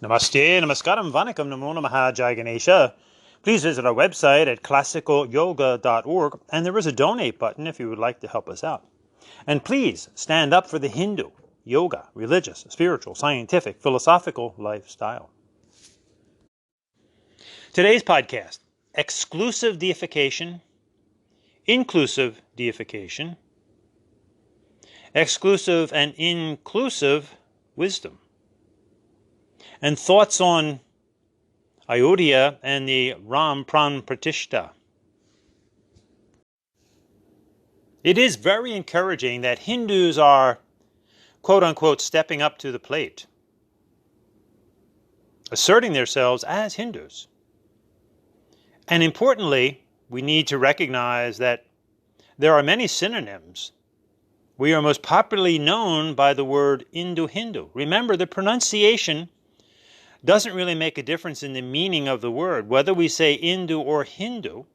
Namaste, namaskaram, vanakkam, namo namaha, Jai Ganesha. Please visit our website at classicalyoga.org, and there is a donate button if you would like to help us out. And please stand up for the Hindu, yoga, religious, spiritual, scientific, philosophical lifestyle. Today's podcast, exclusive deification, inclusive deification, exclusive and inclusive wisdom, and thoughts on Ayodhya and the Pran Pratishtha. It is very encouraging that Hindus are, quote-unquote, stepping up to the plate, asserting themselves as Hindus. And importantly, we need to recognize that there are many synonyms. We are most popularly known by the word Indo-Hindu. Remember, the pronunciation doesn't really make a difference in the meaning of the word, whether we say Hindu or Hindu.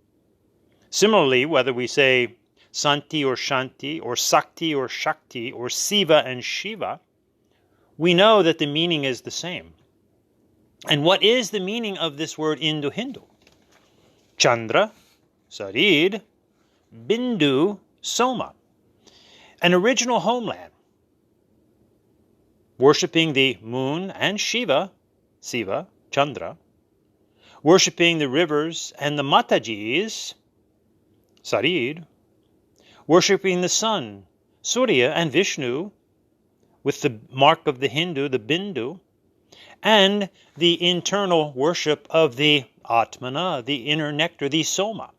Similarly, whether we say Santi or Shanti, or Sakti or Shakti, or Siva and Shiva, we know that the meaning is the same. And what is the meaning of this word Indo-Hindu? Chandra, Sarid, Bindu, Soma. An original homeland, worshipping the moon and Shiva, Siva, Chandra, worshipping the rivers and the Matajis, Sarid, worshipping the sun, Surya and Vishnu, with the mark of the Hindu, the Bindu, and the internal worship of the Atmana, the inner nectar, the Soma.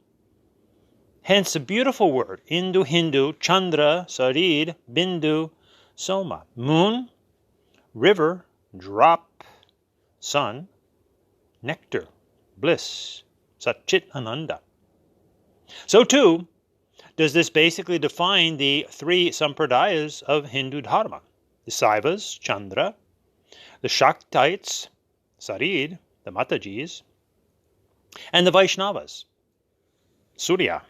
Hence a beautiful word, Indo-Hindu, Chandra, Sarid, Bindu, Soma. Moon, river, drop, sun, nectar, bliss, Satchit Ananda. So too, does this basically define the three sampradayas of Hindu Dharma. The Saivas, Chandra, the Shaktites, Sarid, the Matajis, and the Vaishnavas, Surya.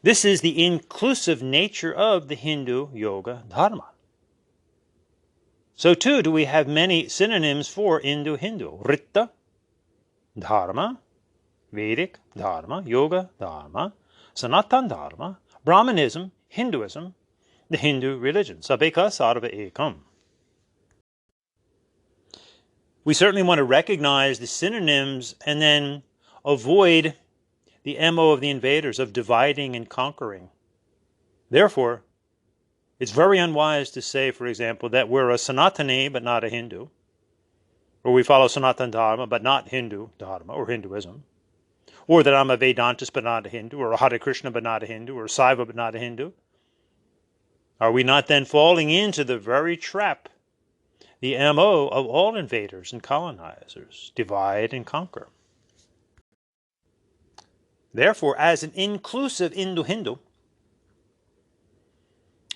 This is the inclusive nature of the Hindu Yoga Dharma. So too do we have many synonyms for Indo-Hindu. Rita, Dharma, Vedic Dharma, Yoga Dharma, Sanatan Dharma, Brahmanism, Hinduism, the Hindu religion. Sabeka Sarva Ekam. We certainly want to recognize the synonyms and then avoid the MO of the invaders of dividing and conquering. Therefore, it's very unwise to say, for example, that we're a Sanatani but not a Hindu, or we follow Sanatan Dharma but not Hindu Dharma or Hinduism, or that I'm a Vedantist but not a Hindu, or a Hare Krishna but not a Hindu, or a Saiva but not a Hindu. Are we not then falling into the very trap, the MO of all invaders and colonizers, divide and conquer? Therefore, as an inclusive Indo-Hindu,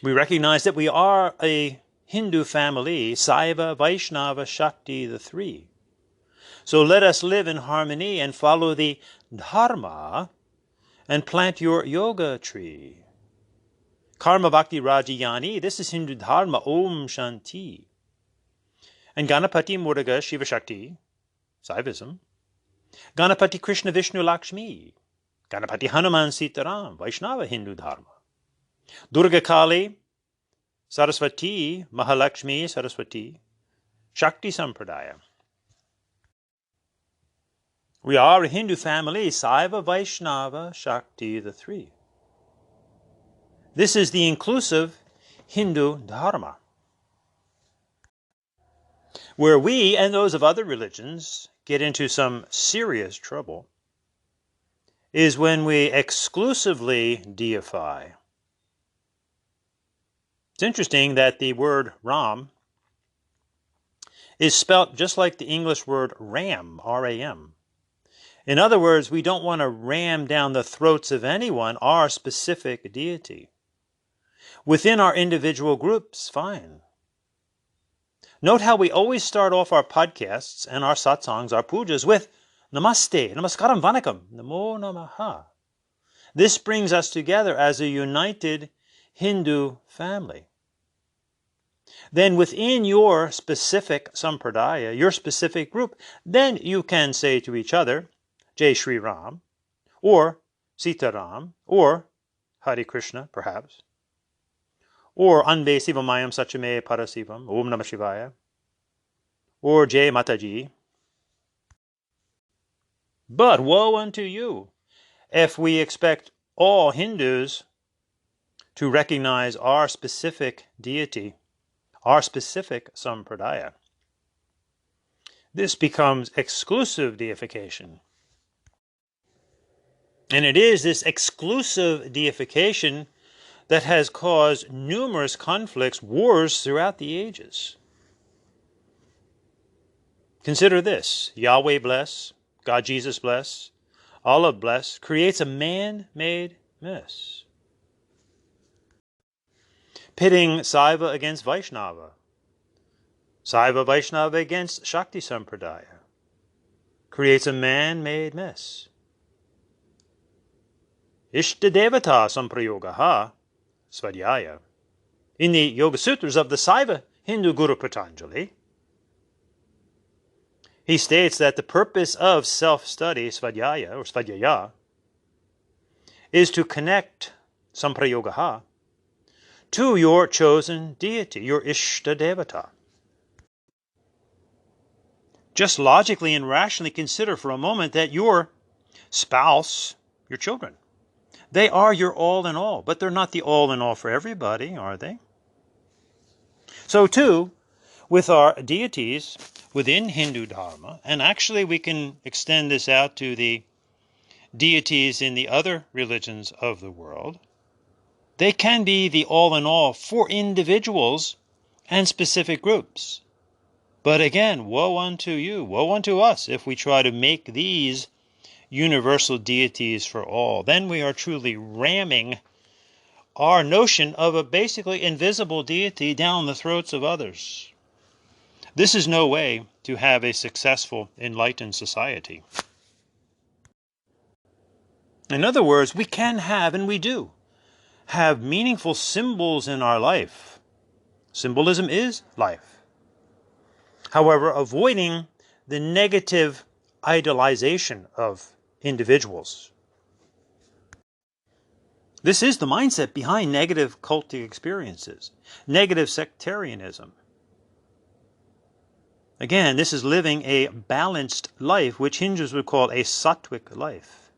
we recognize that we are a Hindu family, Saiva, Vaishnava, Shakti, the three. So let us live in harmony and follow the Dharma and plant your yoga tree. Karma Bhakti Rajayani, this is Hindu Dharma, Om Shanti. And Ganapati Muruga Shiva Shakti, Saivism. Ganapati Krishna Vishnu Lakshmi. Ganapati Hanuman Sitaram, Vaishnava Hindu Dharma. Durga Kali, Saraswati, Mahalakshmi Saraswati, Shakti Sampradaya. We are a Hindu family, Saiva, Vaishnava, Shakti, the three. This is the inclusive Hindu Dharma, where we and those of other religions get into some serious trouble is when we exclusively deify. It's interesting that the word Ram is spelt just like the English word ram, R-A-M. In other words, we don't want to ram down the throats of anyone our specific deity. Within our individual groups, fine. Note how we always start off our podcasts and our satsangs, our pujas, with Namaste, Namaskaram, Vanakkam, Namo Namaha. This brings us together as a united Hindu family. then within your specific sampradaya, your specific group, then you can say to each other, Jai Shri Ram, or Sita Ram, or Hare Krishna, perhaps, or Anbe Sivamayam Sachame Parasivam, Om Namah Shivaya, or Jai Mataji. But woe unto you if we expect all Hindus to recognize our specific deity, our specific sampradaya. This becomes exclusive deification. And it is this exclusive deification that has caused numerous conflicts, wars throughout the ages. Consider this: Yahweh bless, God Jesus bless, Allah bless, creates a man-made mess. Pitting Saiva against Vaishnava, Saiva Vaishnava against Shakti Sampradaya, creates a man-made mess. Ishtadevata Samprayogaha Svadhyaya. In the Yoga Sutras of the Saiva Hindu Guru Patanjali, he states that the purpose of self-study, Svadhyaya, or Svadhyaya, is to connect Samprayogaha to your chosen deity, your Ishtadevata. Just logically and rationally consider for a moment that your spouse, your children, they are your all in all, but they're not the all in all for everybody, are they? So too, with our deities within Hindu Dharma, and actually we can extend this out to the deities in the other religions of the world, they can be the all in all for individuals and specific groups. But again, woe unto you, woe unto us if we try to make these universal deities for all. Then we are truly ramming our notion of a basically invisible deity down the throats of others. This is no way to have a successful, enlightened society. In other words, we can have, and we do, have meaningful symbols in our life. Symbolism is life. However, avoiding the negative idolization of individuals. This is the mindset behind negative cultic experiences, negative sectarianism. Again, this is living a balanced life, which Hindus would call a sattvic life.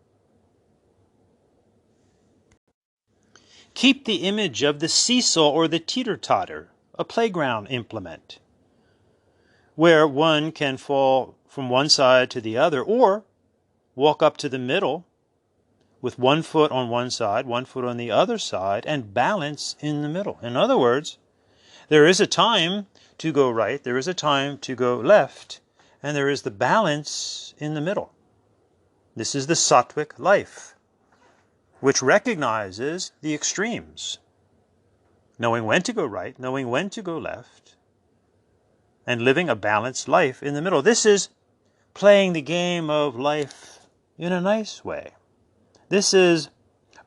Keep the image of the seesaw or the teeter-totter, a playground implement, where one can fall from one side to the other, or walk up to the middle with one foot on one side, one foot on the other side, and balance in the middle. In other words, there is a time to go right, there is a time to go left, and there is the balance in the middle. This is the sattvic life, which recognizes the extremes, knowing when to go right, knowing when to go left, and living a balanced life in the middle. This is playing the game of life in a nice way. This is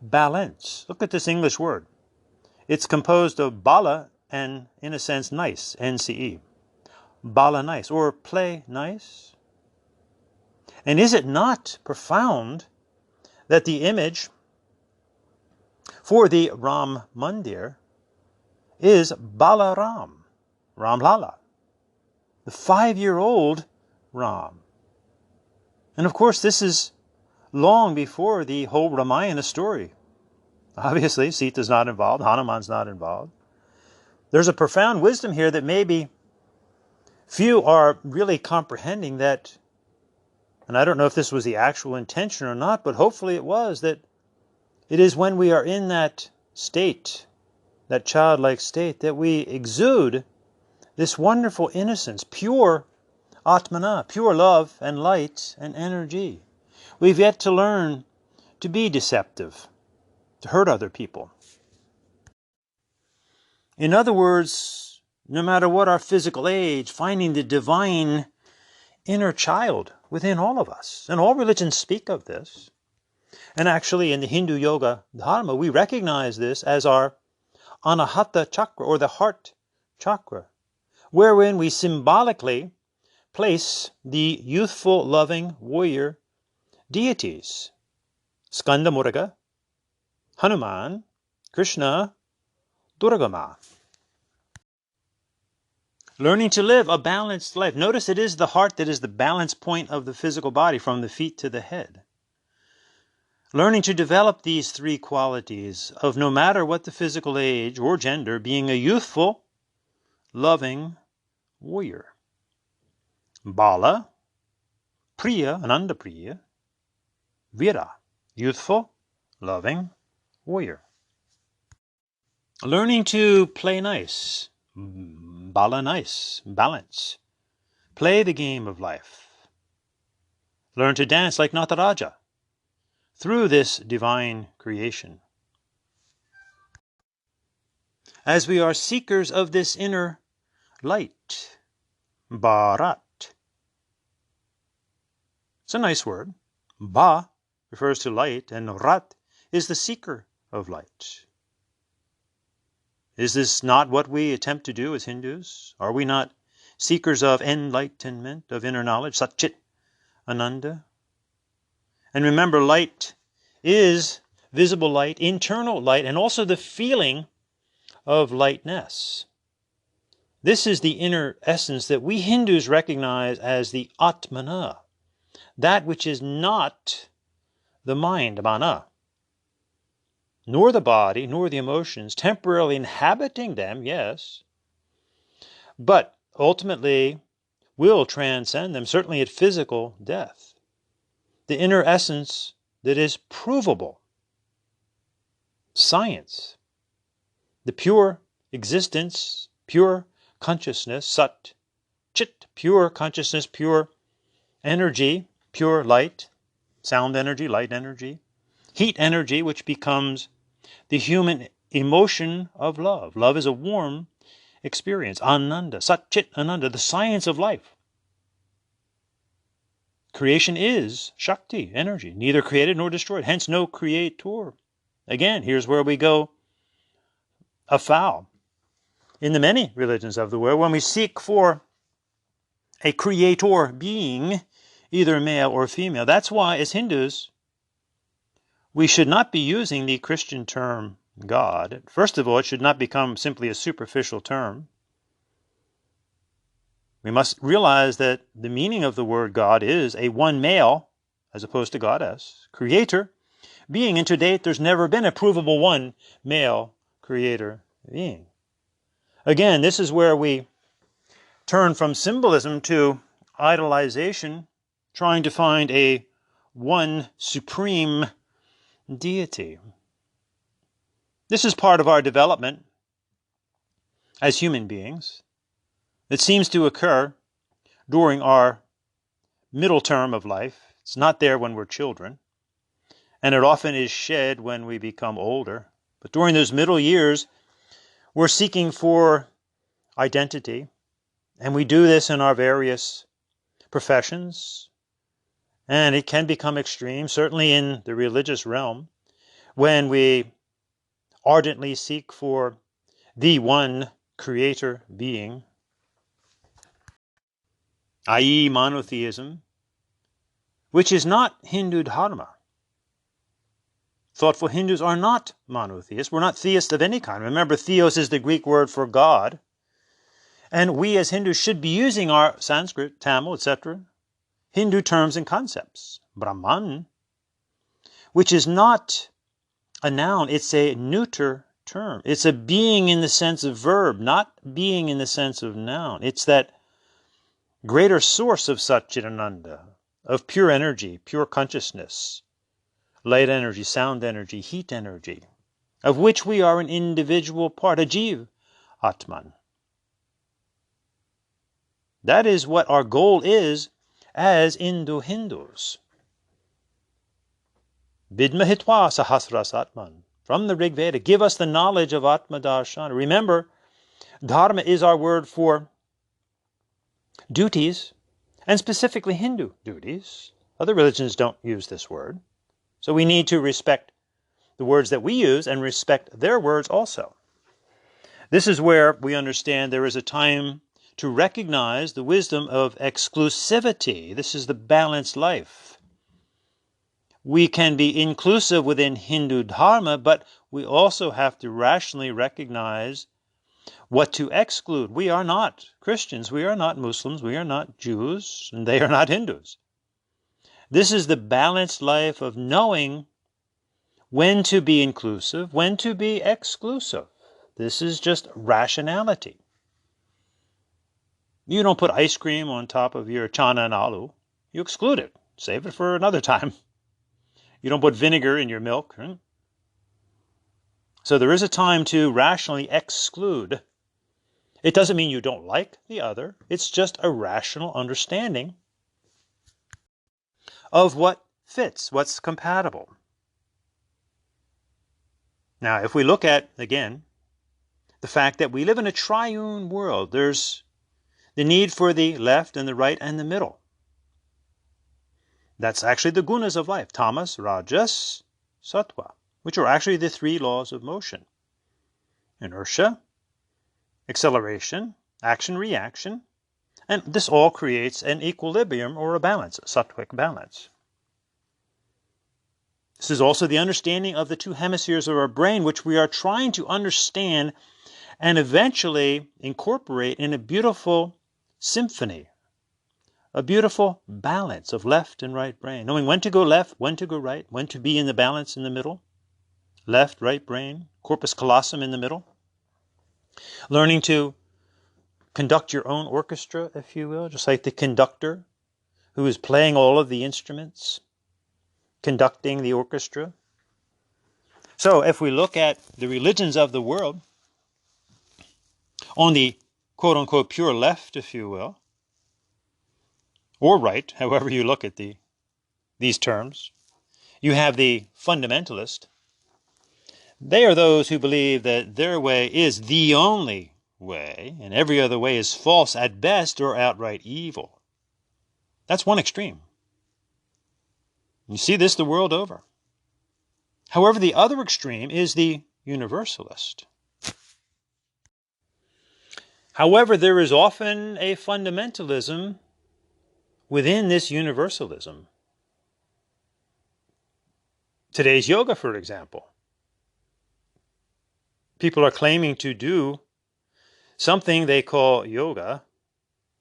balance. Look at this English word. It's composed of bala and, in a sense, nice, NCE. Bala nice, or play nice. And is it not profound that the image for the Ram Mandir is Balaram, Ramlala, the 5-year-old Ram. And of course, this is long before the whole Ramayana story. Obviously, Sita's not involved, Hanuman's not involved. There's a profound wisdom here that maybe few are really comprehending, that, and I don't know if this was the actual intention or not, but hopefully it was, that it is when we are in that state, that childlike state, that we exude this wonderful innocence, pure Atmana, pure love and light and energy. We've yet to learn to be deceptive, to hurt other people. In other words, no matter what our physical age, finding the divine inner child within all of us. And all religions speak of this. And actually in the Hindu Yoga Dharma, we recognize this as our Anahata Chakra, or the heart chakra, wherein we symbolically place the youthful, loving warrior deities, Skanda Muruga, Hanuman, Krishna, Durga Ma. Learning to live a balanced life. Notice it is the heart that is the balance point of the physical body from the feet to the head. Learning to develop these three qualities of no matter what the physical age or gender, being a youthful, loving warrior. Bala, Priya, Ananda Priya, Vira, youthful, loving warrior. Learning to play nice, Bala nice, balance. Play the game of life. Learn to dance like Nataraja through this divine creation. As we are seekers of this inner light, Bharat. It's a nice word. Ba refers to light, and Rat is the seeker of light. Is this not what we attempt to do as Hindus? Are we not seekers of enlightenment, of inner knowledge, Satchit Ananda? And remember, light is visible light, internal light, and also the feeling of lightness. This is the inner essence that we Hindus recognize as the Atmana, that which is not the mind, Mana, nor the body, nor the emotions, temporarily inhabiting them, yes, but ultimately will transcend them, certainly at physical death. The inner essence that is provable. Science. The pure existence, pure consciousness, Sat, Chit, pure consciousness, pure energy, pure light, sound energy, light energy, heat energy, which becomes the human emotion of love. Love is a warm experience. Ananda, Sat, Chit, Ananda, the science of life. Creation is Shakti, energy, neither created nor destroyed, hence no creator. Again, here's where we go afoul in the many religions of the world when we seek for a creator being, either male or female. That's why, as Hindus, we should not be using the Christian term God. First of all, it should not become simply a superficial term. We must realize that the meaning of the word God is a one male, as opposed to goddess, creator being. And to date, there's never been a provable one male creator being. Again, this is where we turn from symbolism to idolization, trying to find a one supreme deity. This is part of our development as human beings. It seems to occur during our middle term of life. It's not there when we're children, and it often is shed when we become older. But during those middle years, we're seeking for identity, and we do this in our various professions, and it can become extreme, certainly in the religious realm, when we ardently seek for the one creator being, i.e. monotheism, which is not Hindu dharma. Thoughtful Hindus are not monotheists. We're not theists of any kind. Remember, theos is the Greek word for God. And we as Hindus should be using our Sanskrit, Tamil, etc., Hindu terms and concepts. Brahman, which is not a noun, it's a neuter term. It's a being in the sense of verb, not being in the sense of noun. It's that greater source of Satchidananda, of pure energy, pure consciousness, light energy, sound energy, heat energy, of which we are an individual part, a Jiv, Atman. That is what our goal is as Indo-Hindus. Vidmahitva sahasras Atman. From the Rig Veda, give us the knowledge of Atma Darshana. Remember, dharma is our word for duties, and specifically Hindu duties. Other religions don't use this word. So we need to respect the words that we use and respect their words also. This is where we understand there is a time to recognize the wisdom of exclusivity. This is the balanced life. We can be inclusive within Hindu Dharma, but we also have to rationally recognize what to exclude. We are not Christians, we are not Muslims, we are not Jews, and they are not Hindus. This is the balanced life of knowing when to be inclusive, when to be exclusive. This is just rationality. You don't put ice cream on top of your chana and aloo. You exclude it. Save it for another time. You don't put vinegar in your milk. So there is a time to rationally exclude. It doesn't mean you don't like the other. It's just a rational understanding of what fits, what's compatible. Now, if we look at, again, the fact that we live in a triune world, there's the need for the left and the right and the middle. That's actually the gunas of life, tamas, rajas, sattva, which are actually the three laws of motion. Inertia, acceleration, action, reaction, and this all creates an equilibrium or a balance, a sattvic balance. This is also the understanding of the two hemispheres of our brain, which we are trying to understand and eventually incorporate in a beautiful symphony, a beautiful balance of left and right brain, knowing when to go left, when to go right, when to be in the balance in the middle, left, right brain, corpus callosum in the middle, learning to conduct your own orchestra, if you will, just like the conductor who is playing all of the instruments, conducting the orchestra. So if we look at the religions of the world, on the quote-unquote pure left, if you will, or right, however you look at these terms, you have the fundamentalist. They are those who believe that their way is the only way, and every other way is false at best or outright evil. That's one extreme. You see this the world over. However, the other extreme is the universalist. However, there is often a fundamentalism within this universalism. Today's yoga, for example. People are claiming to do something they call yoga,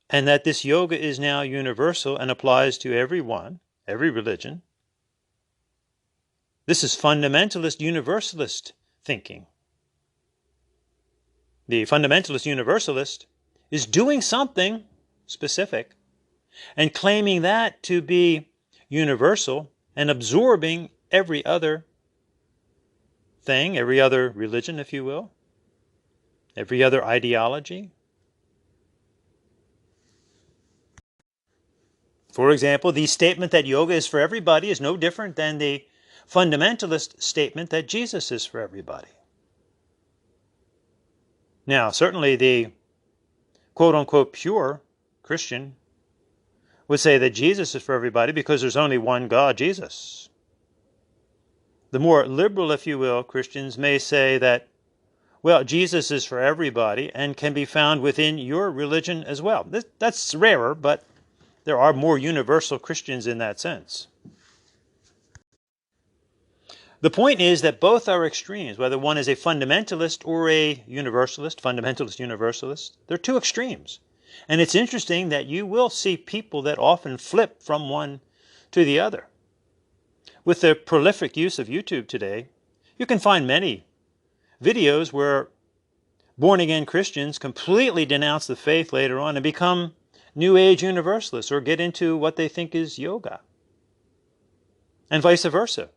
and that this yoga is now universal and applies to everyone, every religion. This is fundamentalist universalist thinking. The fundamentalist universalist is doing something specific and claiming that to be universal and absorbing every other thing, every other religion, if you will, every other ideology. For example, the statement that yoga is for everybody is no different than the fundamentalist statement that Jesus is for everybody. Now, certainly the quote-unquote pure Christian would say that Jesus is for everybody because there's only one God, Jesus. The more liberal, if you will, Christians may say that, well, Jesus is for everybody and can be found within your religion as well. That's rarer, but there are more universal Christians in that sense. The point is that both are extremes, whether one is a fundamentalist or a universalist, fundamentalist, universalist. They're two extremes. And it's interesting that you will see people that often flip from one to the other. With the prolific use of YouTube today, you can find many videos where born-again Christians completely denounce the faith later on and become New Age universalists or get into what they think is yoga. And vice versa.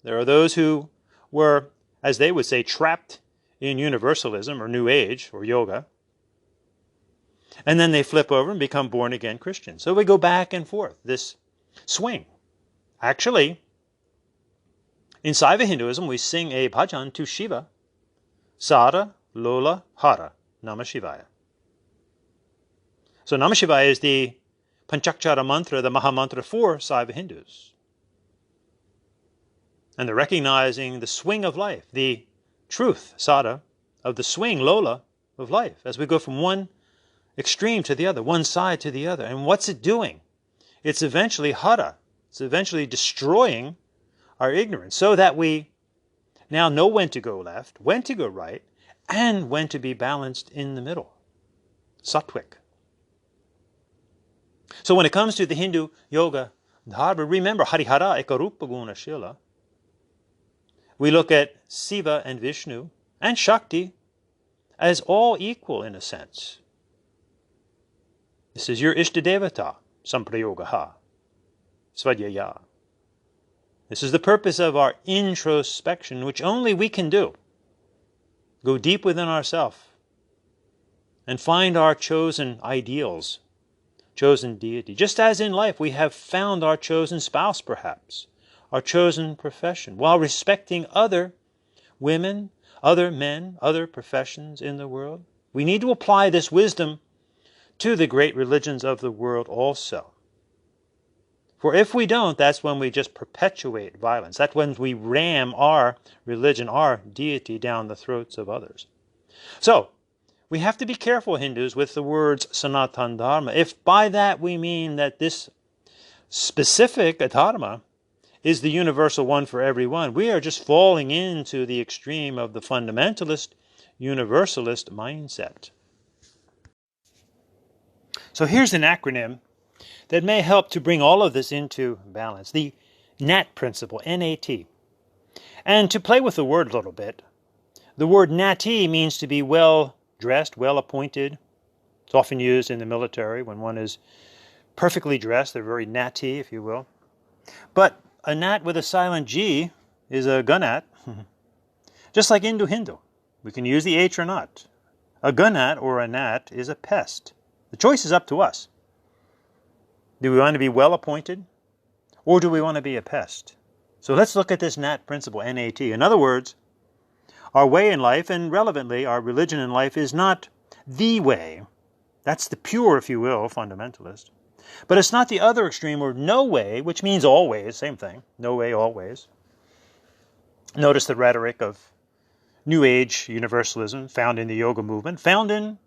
There are those who were, as they would say, trapped in universalism or New Age or yoga. And then they flip over and become born-again Christians. So we go back and forth, this swing. Actually, in Saiva Hinduism, we sing a bhajan to Shiva, Sada, Lola, Hara, Namah Shivaya. So Namah Shivaya is the Panchakshara mantra, the Maha Mantra for Saiva Hindus. And they're recognizing the swing of life, the truth, Sada, of the swing, Lola, of life as we go from one extreme to the other, one side to the other. And what's it doing? It's eventually hara. It's eventually destroying our ignorance so that we now know when to go left, when to go right, and when to be balanced in the middle. Sattvic. So when it comes to the Hindu yoga dharma, remember Harihara Ekarupa Guna Shila. We look at Siva and Vishnu and Shakti as all equal in a sense. This is your Ishtadevata, Samprayogaha, Svadhyaya. This is the purpose of our introspection, which only we can do. Go deep within ourselves and find our chosen ideals, chosen deity. Just as in life we have found our chosen spouse, perhaps, our chosen profession, while respecting other women, other men, other professions in the world. We need to apply this wisdom to the great religions of the world also. For if we don't, that's when we just perpetuate violence. That's when we ram our religion, our deity, down the throats of others. So, we have to be careful, Hindus, with the words Sanatana Dharma. If by that we mean that this specific dharma is the universal one for everyone, we are just falling into the extreme of the fundamentalist, universalist mindset. So here's an acronym that may help to bring all of this into balance. The NAT principle, N-A-T. And to play with the word a little bit, the word nati means to be well-dressed, well-appointed. It's often used in the military when one is perfectly dressed. They're very nati, if you will. But a nat with a silent G is a gunat, just like Hindu. We can use the H or not. A gunat or a nat is a pest. The choice is up to us. Do we want to be well-appointed, or do we want to be a pest? So let's look at this NAT principle, N-A-T. In other words, our way in life, and relevantly, our religion in life, is not the way. That's the pure, if you will, fundamentalist. But it's not the other extreme, or no way, which means always, same thing, no way, always. Notice the rhetoric of New Age universalism found in the yoga movement, found in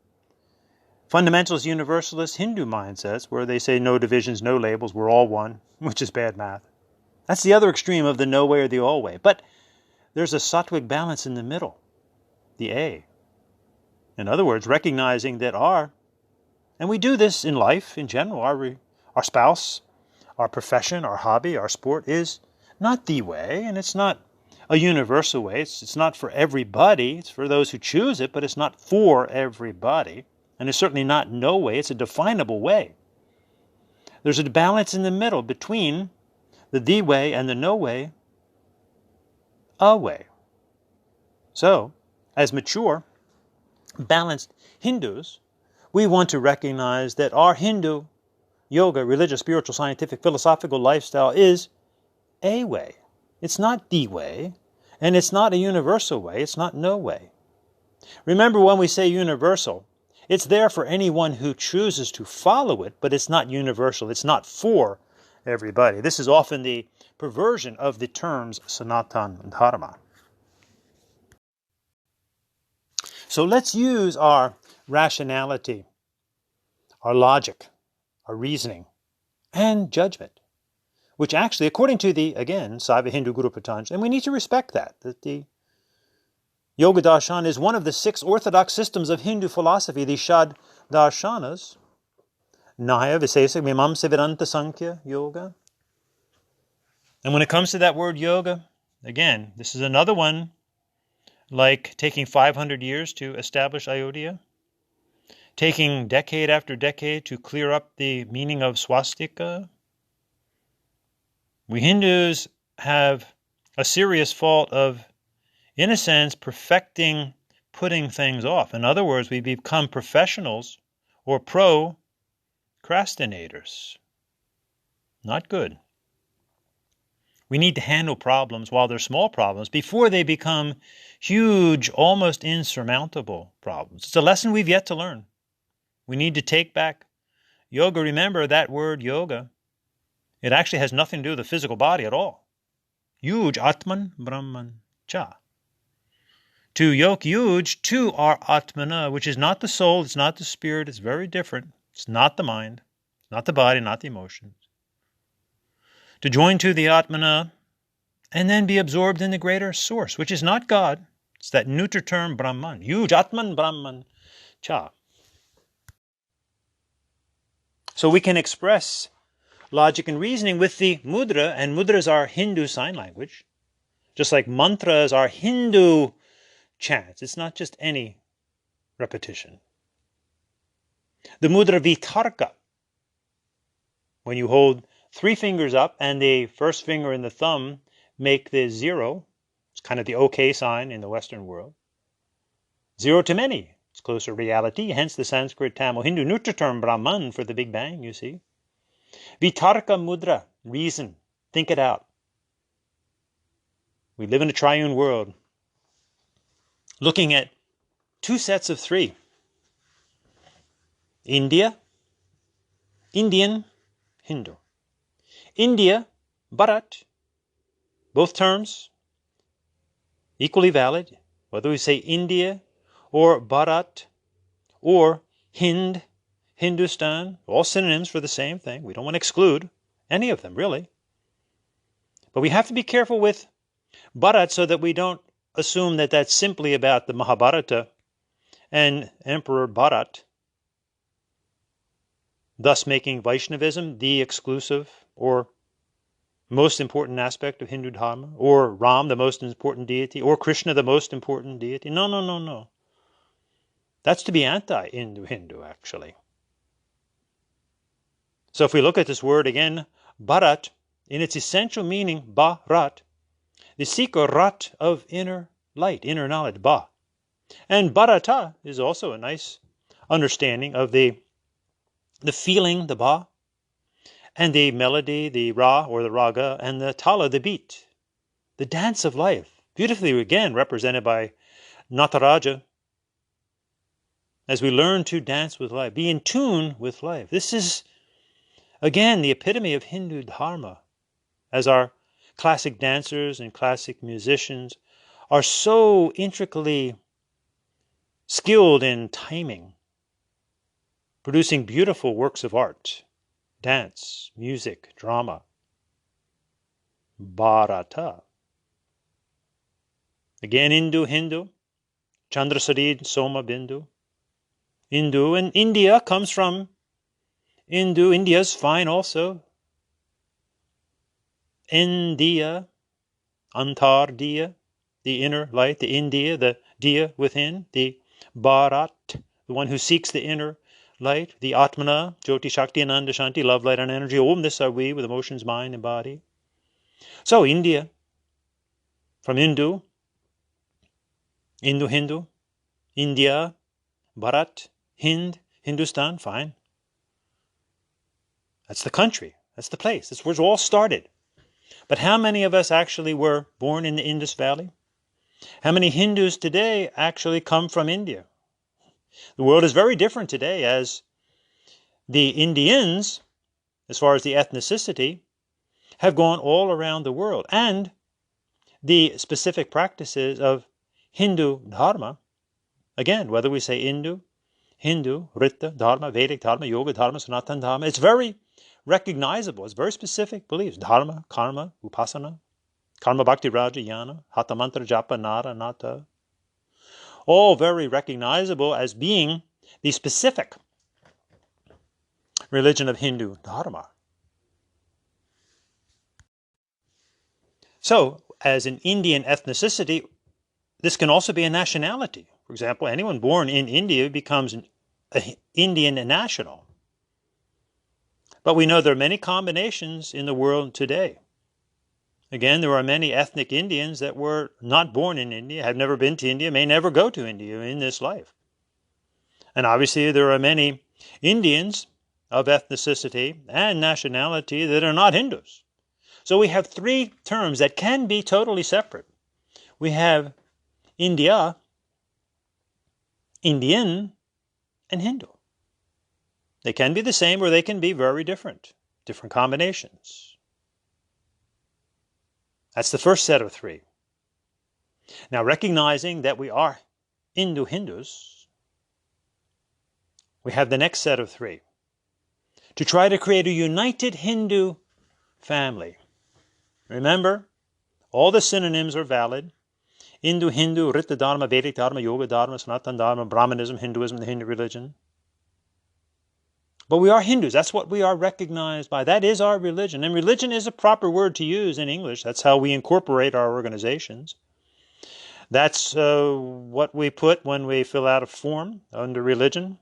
fundamentalist universalist Hindu mindsets, where they say no divisions, no labels, we're all one, which is bad math. That's the other extreme of the no way or the all way. But there's a sattvic balance in the middle, the A. In other words, recognizing that and we do this in life in general, our spouse, our profession, our hobby, our sport is not the way, and it's not a universal way. It's not for everybody. It's for those who choose it, but it's not for everybody. And it's certainly not no way. It's a definable way. There's a balance in the middle between the way and the no way, a way. So, as mature, balanced Hindus, we want to recognize that our Hindu yoga, religious, spiritual, scientific, philosophical lifestyle is a way. It's not the way, and it's not a universal way. It's not no way. Remember, when we say universal, it's there for anyone who chooses to follow it, but it's not universal. It's not for everybody. This is often the perversion of the terms Sanatana Dharma. So let's use our rationality, our logic, our reasoning, and judgment, which actually, according to the, again, Saiva Hindu Guru Patanjali, and we need to respect that the Yoga Darshan is one of the 6 orthodox systems of Hindu philosophy, the Shad Darshanas, Naya, Visesa, Mimamsa, Vedanta, Sankhya, Yoga. And when it comes to that word yoga, again, this is another one like taking 500 years to establish Ayodhya, taking decade after decade to clear up the meaning of swastika. We Hindus have a serious fault of, in a sense, perfecting putting things off. In other words, we become professionals or procrastinators. Not good. We need to handle problems while they're small problems before they become huge, almost insurmountable problems. It's a lesson we've yet to learn. We need to take back yoga. Remember that word yoga. It actually has nothing to do with the physical body at all. Huge Atman Brahman Cha. to yoke yuj to our Atmana, which is not the soul, it's not the spirit, it's very different. It's not the mind, not the body, not the emotions. To join to the Atmana and then be absorbed in the greater source, which is not God. It's that neuter term Brahman. Yuj, Atman, Brahman, Cha. So we can express logic and reasoning with the mudra, and mudras are Hindu sign language, just like mantras are Hindu chants. It's not just any repetition. The mudra vitarka, when you hold 3 fingers up and the first finger and the thumb make the 0, it's kind of the OK sign in the Western world. 0 to many, it's closer reality, hence the Sanskrit, Tamil, Hindu neuter term Brahman for the Big Bang, you see. Vitarka mudra, reason, think it out. We live in a triune world, looking at 2 sets of 3. India, Indian, Hindu. India, Bharat, both terms equally valid, whether we say India or Bharat or Hind, Hindustan, all synonyms for the same thing. We don't want to exclude any of them, really. But we have to be careful with Bharat so that we don't assume that that's simply about the Mahabharata and Emperor Bharat, thus making Vaishnavism the exclusive or most important aspect of Hindu Dharma, or Ram the most important deity, or Krishna the most important deity. No, no, no, no. That's to be anti-Hindu, actually. So if we look at this word again, Bharat, in its essential meaning, Bharat, the seeker rat of inner light, inner knowledge, Ba. And Bharata is also a nice understanding of the feeling, the Ba, and the melody, the Ra or the Raga, and the Tala, the beat, the dance of life, beautifully again represented by Nataraja, as we learn to dance with life, be in tune with life. This is, again, the epitome of Hindu Dharma, as our classic dancers and classic musicians are so intricately skilled in timing, producing beautiful works of art, dance, music, drama. Bharata. Again, Hindu, Chandrasarid, Soma, Bindu. Hindu, and India comes from Hindu. India's fine also. India, Antardiya, the inner light, the India, the Diya within, the Bharat, the one who seeks the inner light, the Atmana, Jyoti, Shakti, Ananda, Shanti, love, light, and energy. Om, this are we with emotions, mind, and body. So India, from Hindu, Hindu, India, Bharat, Hind, Hindustan, fine. That's the country, that's the place, that's where it all started. But how many of us actually were born in the Indus Valley? How many Hindus today actually come from India? The world is very different today, as the Indians, as far as the ethnicity, have gone all around the world. And the specific practices of Hindu Dharma, again, whether we say Hindu, Rita, Dharma, Vedic Dharma, Yoga Dharma, Sanatana Dharma, it's very recognizable. It's very specific beliefs. Dharma, Karma, Upasana, Karma Bhakti Raja Yana, Hatha Mantra Japa Nara Nata. All very recognizable as being the specific religion of Hindu Dharma. So, as an Indian ethnicity, this can also be a nationality. For example, anyone born in India becomes an Indian national. But we know there are many combinations in the world today. Again, there are many ethnic Indians that were not born in India, have never been to India, may never go to India in this life. And obviously there are many Indians of ethnicity and nationality that are not Hindus. So we have 3 terms that can be totally separate. We have India, Indian, and Hindu. They can be the same or they can be very different combinations. That's the first set of 3. Now, recognizing that we are Hindus, we have the next set of three. To try to create a united Hindu family. Remember, all the synonyms are valid. Hindu, Rita Dharma, Vedic Dharma, Yoga Dharma, Sanatana Dharma, Brahmanism, Hinduism, the Hindu religion. But we are Hindus. That's what we are recognized by. That is our religion. And religion is a proper word to use in English. That's how we incorporate our organizations. That's what we put when we fill out a form under religion.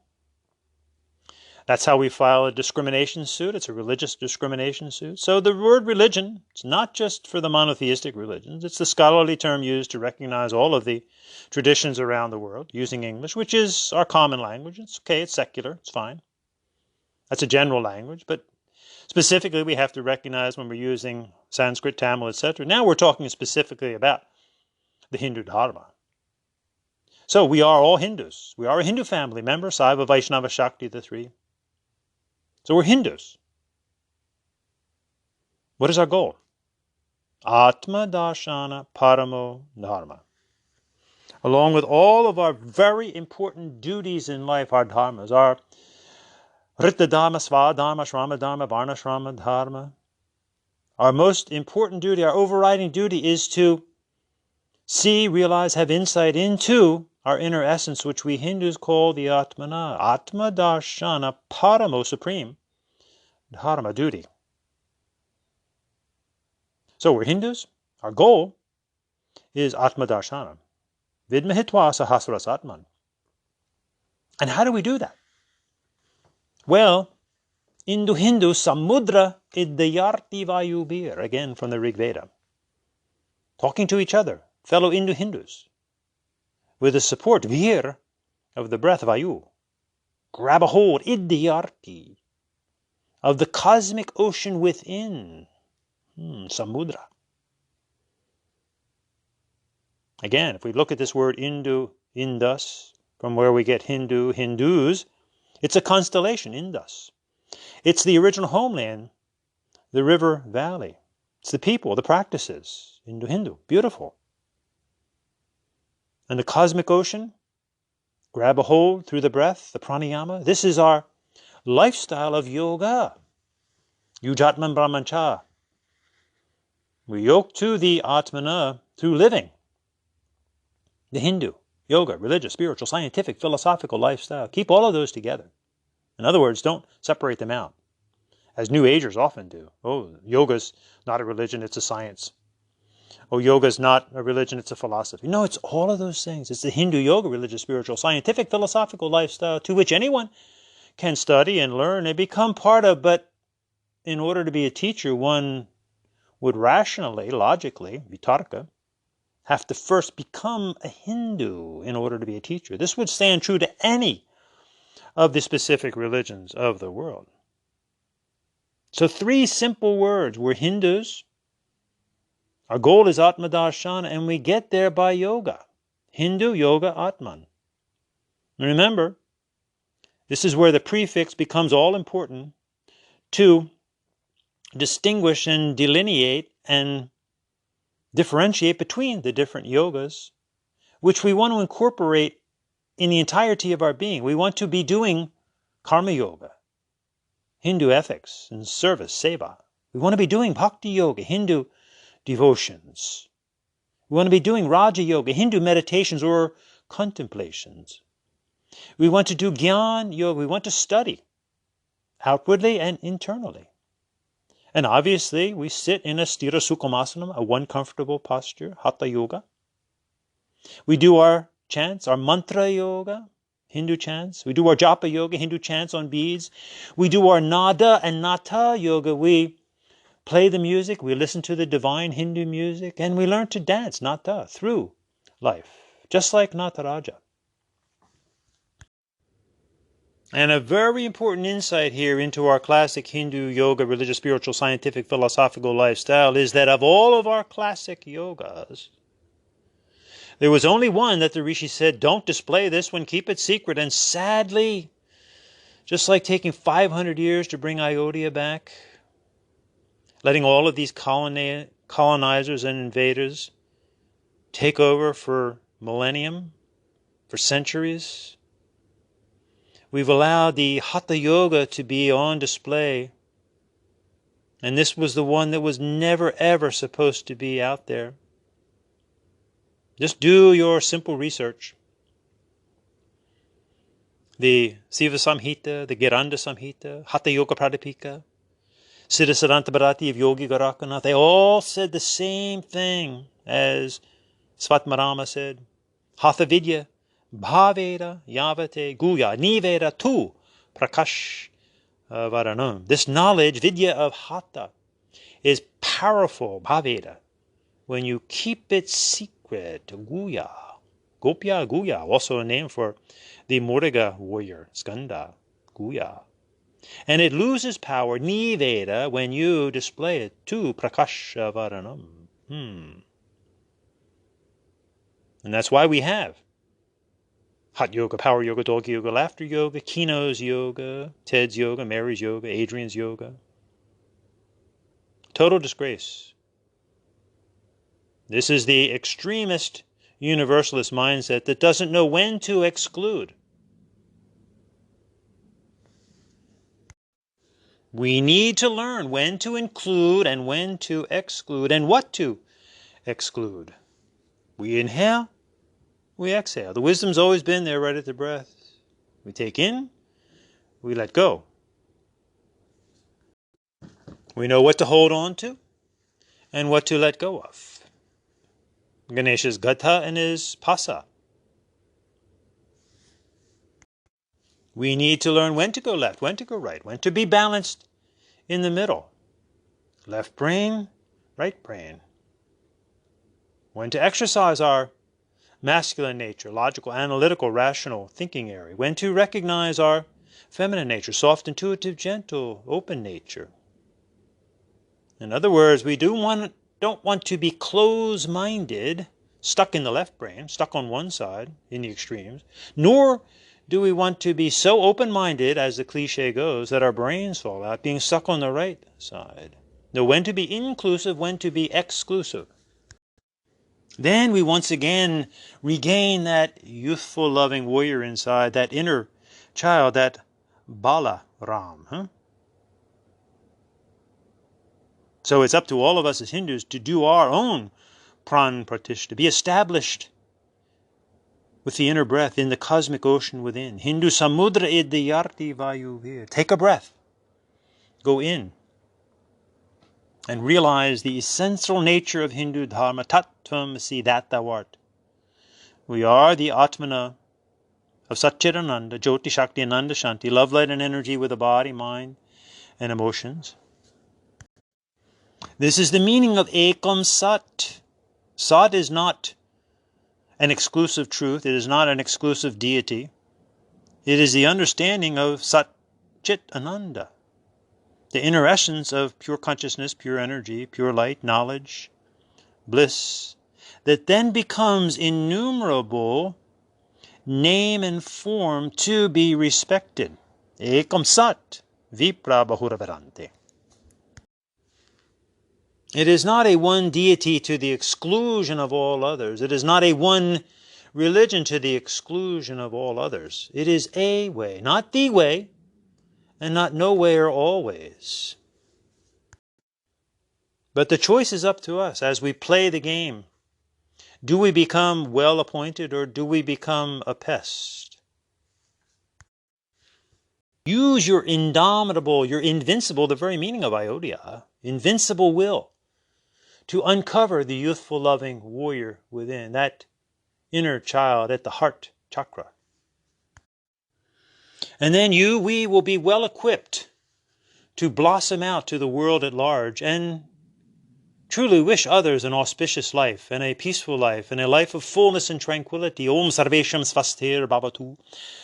That's how we file a discrimination suit. It's a religious discrimination suit. So the word religion, it's not just for the monotheistic religions. It's the scholarly term used to recognize all of the traditions around the world using English, which is our common language. It's okay, it's secular, it's fine. That's a general language, but specifically we have to recognize when we're using Sanskrit, Tamil, etc. Now we're talking specifically about the Hindu Dharma. So we are all Hindus. We are a Hindu family. Remember, Saiva, Vaishnava, Shakti, the three. So we're Hindus. What is our goal? Atma Darshana Paramo Dharma. Along with all of our very important duties in life, our dharmas, our Rita Dharma, Svadharma, Shrama Dharma, Varna Shrama Dharma. Our most important duty, our overriding duty is to see, realize, have insight into our inner essence, which we Hindus call the Atmana, Atma Darshana, Paramo, supreme, Dharma, duty. So we're Hindus. Our goal is Atma Darshana. Vidmahitva Sahasras Atman. And how do we do that? Well, Hindu Samudra Iddayarti Vayubir, again from the Rig Veda. Talking to each other, fellow Hindus, with the support, vir, of the breath, Vayu. Grab a hold, Iddayarti, of the cosmic ocean within, Samudra. Again, if we look at this word Indus, from where we get Hindus, it's a constellation, Indus. It's the original homeland, the river valley. It's the people, the practices, Hindu, beautiful. And the cosmic ocean, grab a hold through the breath, the pranayama. This is our lifestyle of yoga. Yujatman Brahmancha. We yoke to the Atmana through living. The Hindu, yoga, religious, spiritual, scientific, philosophical lifestyle. Keep all of those together. In other words, don't separate them out, as New Agers often do. Oh, yoga's not a religion, it's a science. Oh, yoga's not a religion, it's a philosophy. No, it's all of those things. It's the Hindu yoga, religious, spiritual, scientific, philosophical lifestyle to which anyone can study and learn and become part of. But in order to be a teacher, one would rationally, logically, vitarka, have to first become a Hindu in order to be a teacher. This would stand true to any of the specific religions of the world. So 3 simple words. We're Hindus. Our goal is Atma Darshana, and we get there by yoga. Hindu, yoga, Atman. And remember, this is where the prefix becomes all important to distinguish and delineate and differentiate between the different yogas, which we want to incorporate in the entirety of our being. We want to be doing karma yoga, Hindu ethics and service, seva. We want to be doing bhakti yoga, Hindu devotions. We want to be doing raja yoga, Hindu meditations or contemplations. We want to do gyan yoga. We want to study outwardly and internally. And obviously, we sit in a sthira sukhamasana, a one comfortable posture, hatha yoga. We do our chants, our mantra yoga, Hindu chants. We do our japa yoga, Hindu chants on beads. We do our nada and nata yoga. We play the music, we listen to the divine Hindu music, and we learn to dance nata through life, just like Nataraja. And a very important insight here into our classic Hindu yoga, religious, spiritual, scientific, philosophical lifestyle is that of all of our classic yogas, there was only one that the Rishi said, don't display this one, keep it secret. And sadly, just like taking 500 years to bring Ayodhya back, letting all of these colonizers and invaders take over for millennium, for centuries. We've allowed the Hatha Yoga to be on display. And this was the one that was never ever supposed to be out there. Just do your simple research. The Siva Samhita, the Giranda Samhita, Hatha Yoga Pradipika, Siddhasiddhanta Bharati of Yogi Garakana, they all said the same thing as Svatmarama said. Hatha Vidya, Bhaveda, Yavate, Guya, Niveda, Tu, Prakash, Varanam. This knowledge, Vidya of Hatha, is powerful, Bhaveda, when you keep it secret, Guya. Gopya, Guya, also a name for the Murga warrior, Skanda, Guya. And it loses power, Niveda, when you display it to Prakasha Varanam. And that's why we have Hot Yoga, Power Yoga, Dog Yoga, Laughter Yoga, Kino's Yoga, Ted's Yoga, Mary's Yoga, Adrian's Yoga. Total disgrace. This is the extremist universalist mindset that doesn't know when to exclude. We need to learn when to include and when to exclude and what to exclude. We inhale, we exhale. The wisdom's always been there right at the breath. We take in, we let go. We know what to hold on to and what to let go of. Ganesha's Gata and his Pasa. We need to learn when to go left, when to go right, when to be balanced in the middle. Left brain, right brain. When to exercise our masculine nature, logical, analytical, rational thinking area. When to recognize our feminine nature, soft, intuitive, gentle, open nature. In other words, we don't want to be close-minded, stuck in the left brain, stuck on one side, in the extremes, nor do we want to be so open-minded, as the cliche goes, that our brains fall out, being stuck on the right side. Know when to be inclusive, when to be exclusive. Then we once again regain that youthful, loving warrior inside, that inner child, that Bala Ram. So it's up to all of us as Hindus to do our own Pran Pratishtha, be established with the inner breath in the cosmic ocean within. Hindu Samudra Idyarti Vayuvir. Take a breath. Go in. And realize the essential nature of Hindu Dharma. Tattvam si, that thou art. We are the Atmana of Satchidananda, Jyoti Shakti Ananda Shanti, love, light, and energy with a body, mind, and emotions. This is the meaning of Ekam Sat. Sat is not an exclusive truth. It is not an exclusive deity. It is the understanding of Sat Chit Ananda, the inner essence of pure consciousness, pure energy, pure light, knowledge, bliss, that then becomes innumerable name and form to be respected. Ekam Sat Vipra Bahuravarante. It is not a one deity to the exclusion of all others. It is not a one religion to the exclusion of all others. It is a way, not the way, and not no way or always. But the choice is up to us as we play the game. Do we become well-appointed or do we become a pest? Use your indomitable, your invincible, the very meaning of Ayodhya, invincible will, to uncover the youthful, loving warrior within, that inner child at the heart chakra. And then we will be well equipped to blossom out to the world at large and truly wish others an auspicious life and a peaceful life and a life of fullness and tranquility. Om Sarvesham Svastir Bhavatu,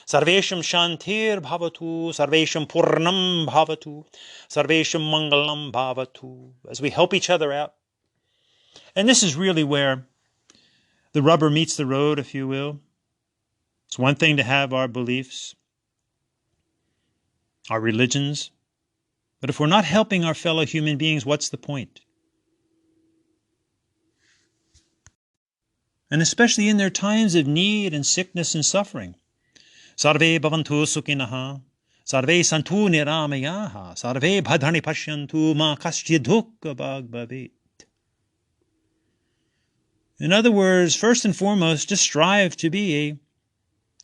Sarvesham Shantir Bhavatu, Sarvesham Purnam Bhavatu, Sarvesham Mangalam Bhavatu, as we help each other out. And this is really where the rubber meets the road, if you will. It's one thing to have our beliefs, our religions, but if we're not helping our fellow human beings, what's the point? and especially in their times of need and sickness and suffering. Sarve bhavantu sukhinaha, sarve santu niramayaha, sarve bhadrani pashyantu ma kaschid dukkha bhag bhavet. In other words, first and foremost, just strive to be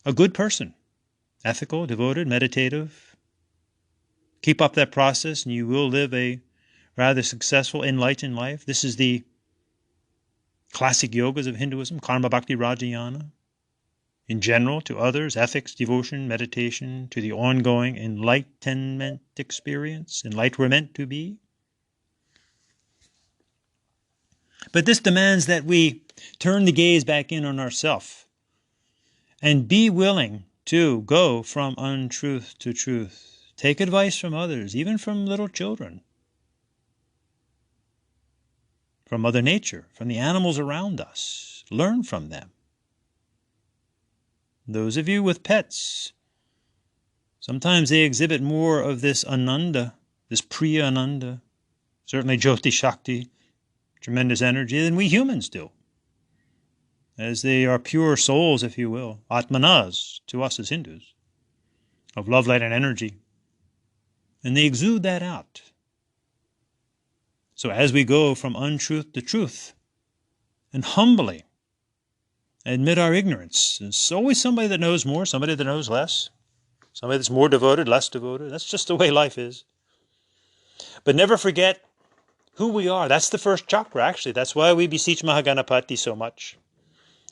a good person, ethical, devoted, meditative. Keep up that process and you will live a rather successful, enlightened life. This is the classic yogas of Hinduism, karma, bhakti, rajayana. In general, to others, ethics, devotion, meditation, to the ongoing enlightenment experience, enlightened we're meant to be. But this demands that we turn the gaze back in on ourselves and be willing to go from untruth to truth. Take advice from others, even from little children, from Mother Nature, from the animals around us. Learn from them. Those of you with pets, sometimes they exhibit more of this ananda, this priya ananda, certainly Jyoti Shakti, tremendous energy, than we humans do, as they are pure souls, if you will, atmanas to us as Hindus, of love, light, and energy. And they exude that out. So as we go from untruth to truth, and humbly admit our ignorance, there's always somebody that knows more, somebody that knows less, somebody that's more devoted, less devoted. That's just the way life is. But never forget who we are. That's the first chakra, actually. That's why we beseech Mahaganapati so much.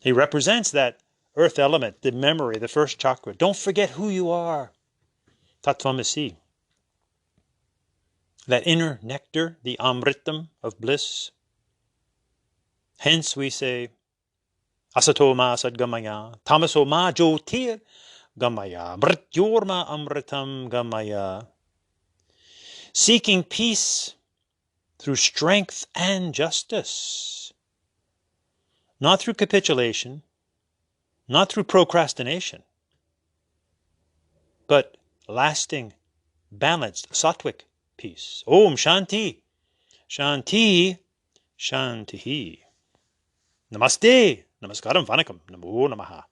He represents that earth element, the memory, the first chakra. Don't forget who you are. Tattvamasi. That inner nectar, the amritam of bliss. Hence we say, asato ma sadgamaya, tamaso ma jyotir gamaya, mrityorma amritam gamaya. Seeking peace through strength and justice. Not through capitulation, not through procrastination, but lasting, balanced, sattvic peace. Om Shanti, Shanti, Shanti. Namaste, Namaskaram, Vanakam, Namo Namaha.